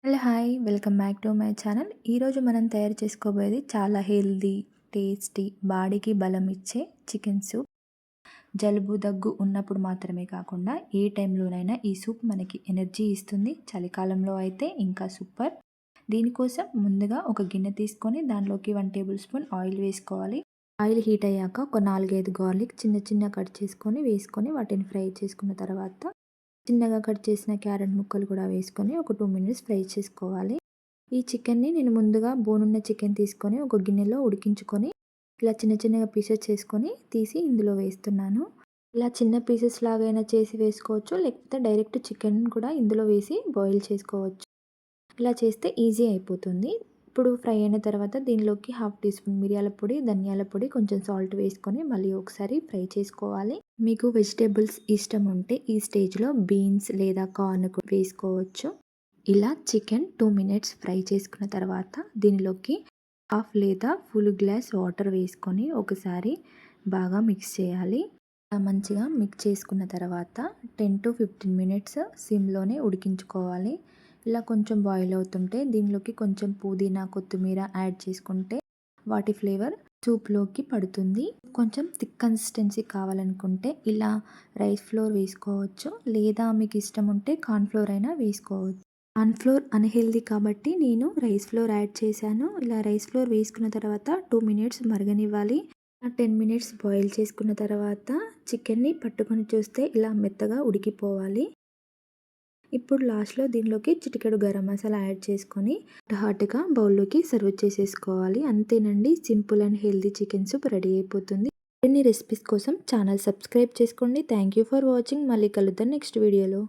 Hello hi welcome back to my channel. ఈరోజు మనం తయారు చేసుకోబోయేది చాలా హెల్దీ, టేస్టీ, బాడీకి బలం ఇచ్చే చికెన్ సూప్. జలుబు దగ్గు ఉన్నప్పుడు మాత్రమే కాకుండా ఏ టైంలోనైనా ఈ సూప్ మనకి ఎనర్జీ ఇస్తుంది. చలికాలంలో అయితే ఇంకా సూపర్. దీనికోసం ముందుగా ఒక గిన్నె తీసుకొని దానిలోకి 1 టేబుల్ స్పూన్ ఆయిల్ వేసుకోవాలి. ఆయిల్ హీట్ అయ్యాక ఒక 4-5 గార్లిక్ చిన్న చిన్న కట్ చేసుకొని వేసుకొని వాటిని ఫ్రై చేసుకున్న తర్వాత చిన్నగా కట్ చేసిన క్యారెట్ ముక్కలు కూడా వేసుకొని ఒక 2 మినిట్స్ ఫ్రై చేసుకోవాలి. ఈ చికెన్ని నేను ముందుగా బోనున్న చికెన్ తీసుకొని ఒక గిన్నెలో ఉడికించుకొని ఇలా చిన్న చిన్నగా పీసెస్ చేసుకొని తీసి ఇందులో వేస్తున్నాను. ఇలా చిన్న పీసెస్ లాగైనా చేసి వేసుకోవచ్చు, లేకపోతే డైరెక్ట్ చికెన్ కూడా ఇందులో వేసి బాయిల్ చేసుకోవచ్చు. ఇలా చేస్తే ఈజీ అయిపోతుంది. ఇప్పుడు ఫ్రై అయిన తర్వాత దీనిలోకి 1/2 టీ స్పూన్ మిరియాల పొడి, ధనియాల పొడి, కొంచెం సాల్ట్ వేసుకొని మళ్ళీ ఒకసారి ఫ్రై చేసుకోవాలి. మీకు వెజిటేబుల్స్ ఇష్టం ఉంటే ఈ స్టేజ్లో బీన్స్ లేదా కార్న్ వేసుకోవచ్చు. ఇలా చికెన్ 2 మినిట్స్ ఫ్రై చేసుకున్న తర్వాత దీనిలోకి హాఫ్ లేదా ఫుల్ గ్లాస్ వాటర్ వేసుకొని ఒకసారి బాగా మిక్స్ చేయాలి. మంచిగా మిక్స్ చేసుకున్న తర్వాత 10-15 మినిట్స్ సిమ్లోనే ఉడికించుకోవాలి. ఇలా కొంచెం బాయిల్ అవుతుంటే దీనిలోకి కొంచెం పుదీనా, కొత్తిమీర యాడ్ చేసుకుంటే వాటి ఫ్లేవర్ సూప్లోకి పడుతుంది. కొంచెం థిక్ కన్సిస్టెన్సీ కావాలనుకుంటే ఇలా రైస్ ఫ్లోర్ వేసుకోవచ్చు, లేదా మీకు ఇష్టం ఉంటే కార్న్ ఫ్లోర్ అయినా వేసుకోవచ్చు. కార్న్ ఫ్లోర్ అన్‌హెల్తీ కాబట్టి నేను రైస్ ఫ్లోర్ యాడ్ చేశాను. ఇలా రైస్ ఫ్లోర్ వేసుకున్న తర్వాత 2 మినిట్స్ మరగనివ్వాలి. 10 మినిట్స్ బాయిల్ చేసుకున్న తర్వాత చికెన్ని పట్టుకొని చూస్తే ఇలా మెత్తగా ఉడికిపోవాలి. ఇప్పుడు లాస్ట్‌లో దీనిలోకి చిటికెడు గరం మసాలా యాడ్ చేసుకొని హాట్‌గా బౌల్‌లోకి సర్వ్ చేసేసుకోవాలి. అంతేనండి, simple and healthy chicken soup ready అయిపోతుంది. మరిన్ని రెసిపీస్ కోసం ఛానల్ సబ్స్క్రైబ్ చేసుకోండి. Thank you for watching. మళ్ళీ కలుద్దాం నెక్స్ట్ వీడియోలో.